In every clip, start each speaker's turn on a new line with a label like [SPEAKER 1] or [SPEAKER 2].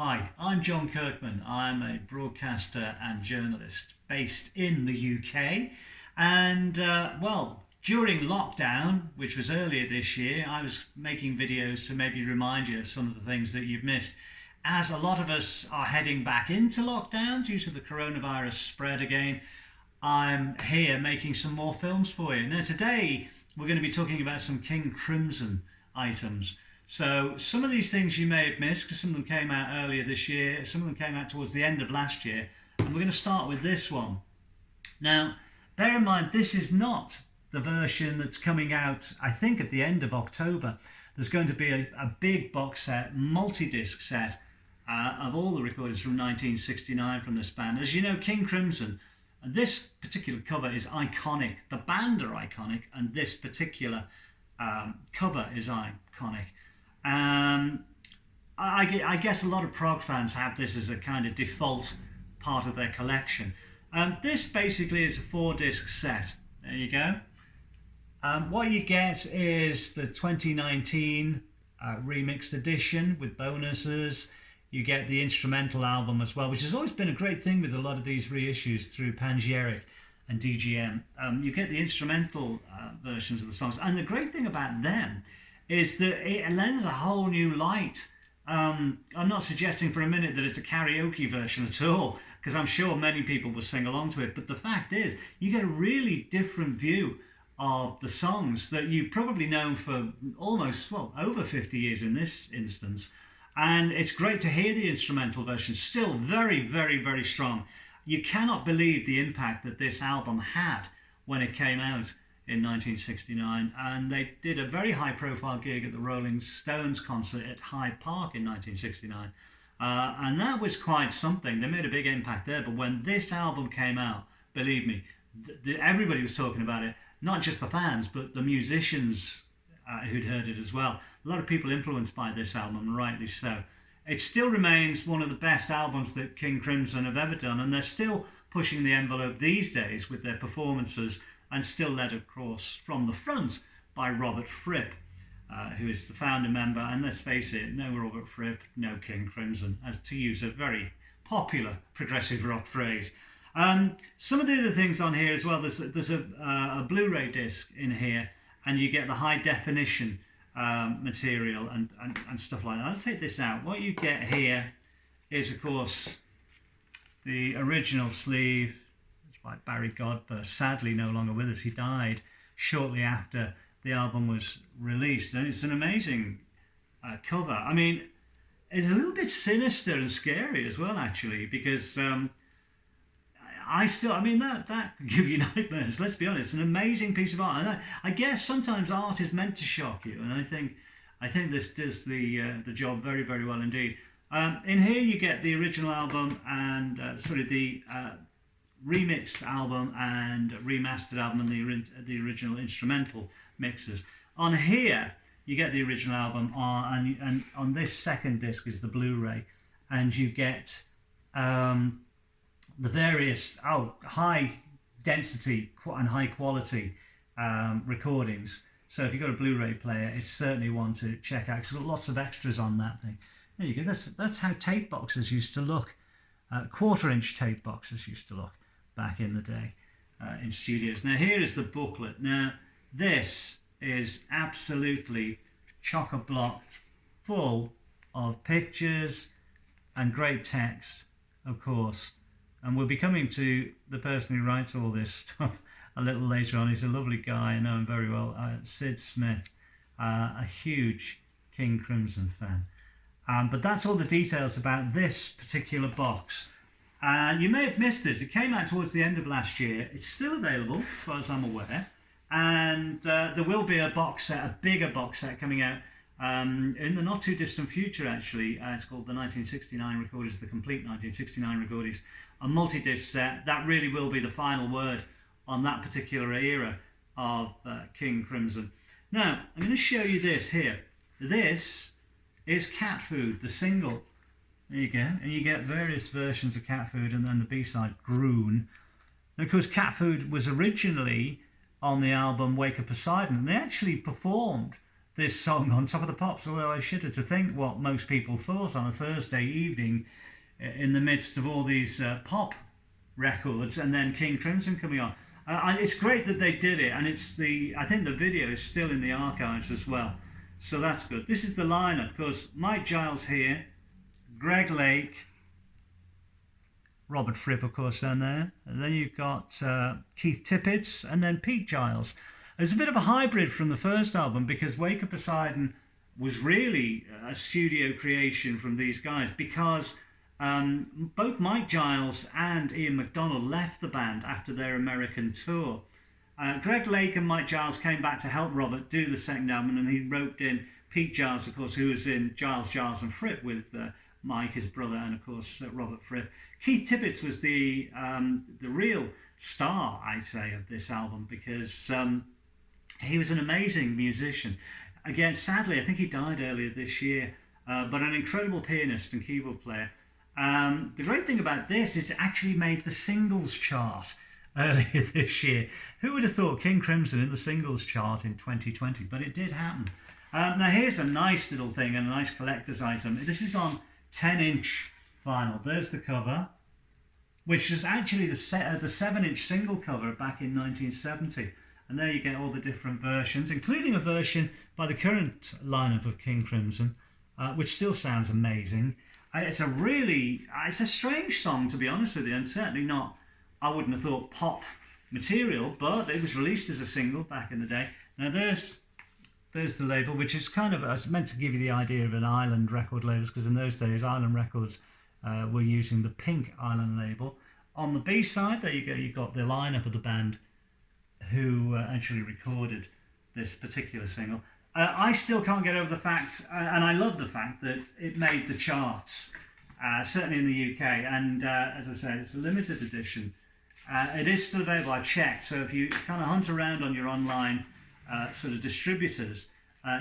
[SPEAKER 1] Hi, I'm Jon Kirkman. I'm a broadcaster and journalist based in the UK. During lockdown, which was earlier this year, I was making videos to maybe remind you of some of the things that you've missed. As a lot of us are heading back into lockdown due to the coronavirus spread again, I'm here making some more films for you. Now, today we're going to be talking about some King Crimson items. So some of these things you may have missed because some of them came out earlier this year, some of them came out towards the end of last year, and we're going to start with this one. Now, bear in mind, this is not the version that's coming out, I think, at the end of October. There's going to be a big box set, multi-disc set of all the recordings from 1969 from this band. As you know, King Crimson, and this particular cover is iconic. The band are iconic, and this particular cover is iconic. I guess a lot of prog fans have this as a kind of default part of their collection. This basically is a 4-disc set. There you go. What you get is the 2019 remixed edition with bonuses. You get the instrumental album as well, which has always been a great thing with a lot of these reissues through Pangyric and DGM. You get the instrumental versions of the songs, and the great thing about them is that it lends a whole new light. I'm not suggesting for a minute that it's a karaoke version at all, because I'm sure many people will sing along to it, but the fact is you get a really different view of the songs that you've probably known for almost, over 50 years in this instance. And it's great to hear the instrumental version, still very, very, very strong. You cannot believe the impact that this album had when it came out in 1969, and they did a very high-profile gig at the Rolling Stones concert at Hyde Park in 1969, and that was quite something. They made a big impact there, but when this album came out, believe me, everybody was talking about it, not just the fans, but the musicians who'd heard it as well. A lot of people influenced by this album, and rightly so. It still remains one of the best albums that King Crimson have ever done, and they're still pushing the envelope these days with their performances, and still led, of course, from the front by Robert Fripp, who is the founder member. And let's face it, no Robert Fripp, no King Crimson, as to use a very popular progressive rock phrase. Some of the other things on here as well, there's a Blu-ray disc in here, and you get the high definition material and stuff like that. I'll take this out. What you get here is, of course, the original sleeve by Barry Godber, sadly no longer with us. He died shortly after the album was released, and it's an amazing cover. I mean, it's a little bit sinister and scary as well, actually, because that could give you nightmares. Let's be honest, it's an amazing piece of art, and I guess sometimes art is meant to shock you, and I think this does the job very, very well indeed. In here you get the original album and the remixed album and remastered album and the original instrumental mixes. On here you get the original album and on this second disc is the Blu-ray, and you get the various high density and high quality recordings. So if you've got a Blu-ray player, it's certainly one to check out. There's lots of extras on that thing. There you go. That's how tape boxes used to look. 1/4-inch tape boxes used to look back in the day in studios. Now here is the booklet. Now this is absolutely chock-a-block full of pictures and great text, of course. And we'll be coming to the person who writes all this stuff a little later on. He's a lovely guy, I know him very well, Sid Smith, a huge King Crimson fan. But that's all the details about this particular box. You may have missed this. It came out towards the end of last year. It's still available, as far as I'm aware. And there will be a box set, a bigger box set coming out in the not too distant future, actually. It's called the 1969 Recordings, the complete 1969 Recordings, a multi-disc set. That really will be the final word on that particular era of King Crimson. Now, I'm going to show you this here. This is Cat Food, the single. There you go. And you get various versions of Cat Food, and then the B-side, Groon. And of course, Cat Food was originally on the album Wake Up Poseidon, and they actually performed this song on Top of the Pops, although I shudder to think what most people thought on a Thursday evening in the midst of all these pop records and then King Crimson coming on. And it's great that they did it, and I think the video is still in the archives as well, so that's good. This is the lineup, because Mike Giles here, Greg Lake, Robert Fripp, of course, down there, and then you've got Keith Tippett, and then Pete Giles. It's a bit of a hybrid from the first album, because Wake Up Poseidon was really a studio creation from these guys, because both Mike Giles and Ian McDonald left the band after their American tour. Greg Lake and Mike Giles came back to help Robert do the second album, and he roped in Pete Giles, of course, who was in Giles and Fripp with Mike, his brother, and of course Robert Fripp. Keith Tippett was the real star, I'd say, of this album, because he was an amazing musician. Again, sadly, I think he died earlier this year, but an incredible pianist and keyboard player. The great thing about this is it actually made the singles chart earlier this year. Who would have thought King Crimson in the singles chart in 2020? But it did happen. Now here's a nice little thing and a nice collector's item. This is on 10-inch vinyl. There's the cover, which was actually the 7-inch single cover back in 1970. And there you get all the different versions, including a version by the current lineup of King Crimson, which still sounds amazing. It's a strange song, to be honest with you, and certainly not, I wouldn't have thought, pop material, but it was released as a single back in the day. Now there's the label, which is kind of, it's meant to give you the idea of an Island record label, because in those days Island Records were using the pink Island label. On the B side, there you go, you've got the lineup of the band who actually recorded this particular single. I still can't get over the fact, and I love the fact, that it made the charts, certainly in the UK, and as I said, it's a limited edition. It is still available, I checked, so if you kind of hunt around on your online sort of distributors,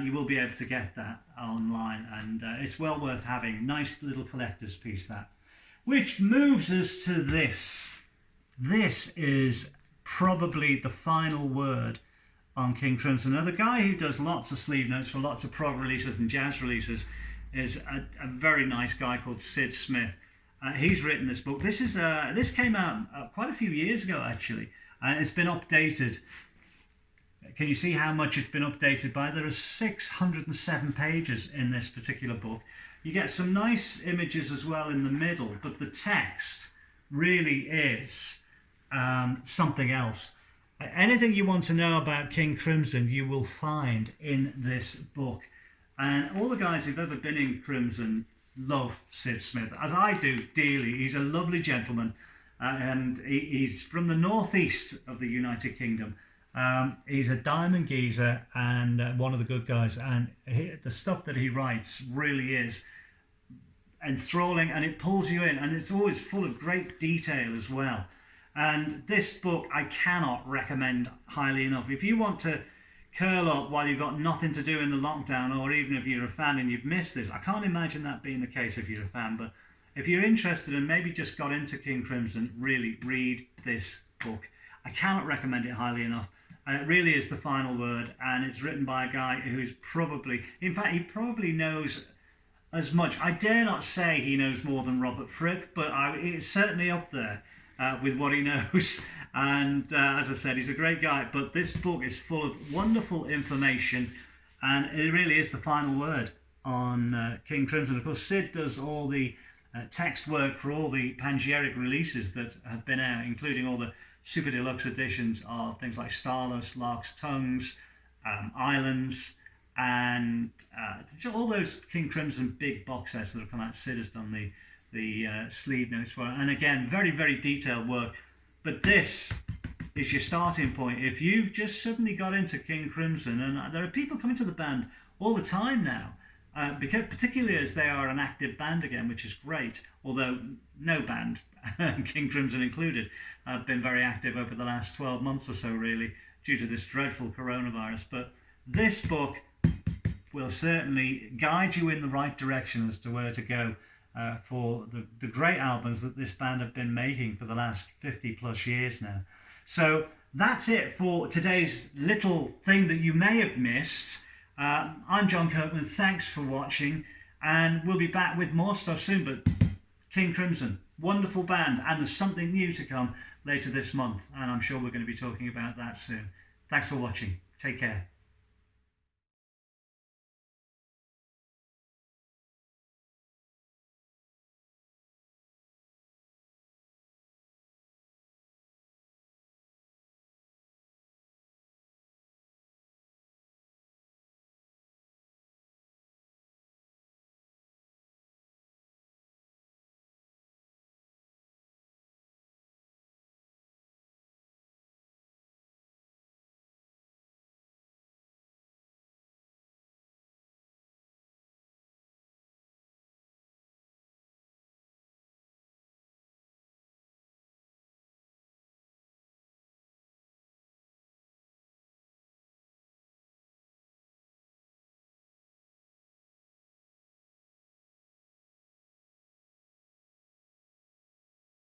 [SPEAKER 1] you will be able to get that online, and it's well worth having. Nice little collector's piece, that. Which moves us to this. This is probably the final word on King Crimson. Now, the guy who does lots of sleeve notes for lots of prog releases and jazz releases is a very nice guy called Sid Smith. He's written this book. This came out quite a few years ago, actually, and it's been updated. Can you see how much it's been updated by? There are 607 pages in this particular book. You get some nice images as well in the middle, but the text really is something else. Anything you want to know about King Crimson, you will find in this book. And all the guys who've ever been in Crimson love Sid Smith, as I do dearly. He's a lovely gentleman, and he's from the northeast of the United Kingdom. He's a diamond geezer and one of the good guys, and the stuff that he writes really is enthralling, and it pulls you in, and it's always full of great detail as well. And this book I cannot recommend highly enough. If you want to curl up while you've got nothing to do in the lockdown, or even if you're a fan and you've missed this, I can't imagine that being the case if you're a fan, but if you're interested and maybe just got into King Crimson, really read this book. I cannot recommend it highly enough. It really is the final word, and it's written by a guy who's probably, in fact, he probably knows as much. I dare not say he knows more than Robert Fripp, but it's certainly up there with what he knows. And as I said, he's a great guy, but this book is full of wonderful information, and it really is the final word on King Crimson. Of course, Sid does all the text work for all the Panegyric releases that have been out, including all the super deluxe editions of things like Starless, Lark's Tongues, Islands, and all those King Crimson big box sets that have come out. Sid has done the sleeve notes for it, and again, very, very detailed work. But this is your starting point. If you've just suddenly got into King Crimson, and there are people coming to the band all the time now, because particularly as they are an active band again, which is great, although no band, King Crimson included, have been very active over the last 12 months or so, really, due to this dreadful coronavirus. But this book will certainly guide you in the right direction as to where to go for the great albums that this band have been making for the last 50 plus years now. So that's it for today's little thing that you may have missed. I'm Jon Kirkman. Thanks for watching, and we'll be back with more stuff soon. But King Crimson, wonderful band, and there's something new to come later this month, and I'm sure we're going to be talking about that soon. Thanks for watching. Take care.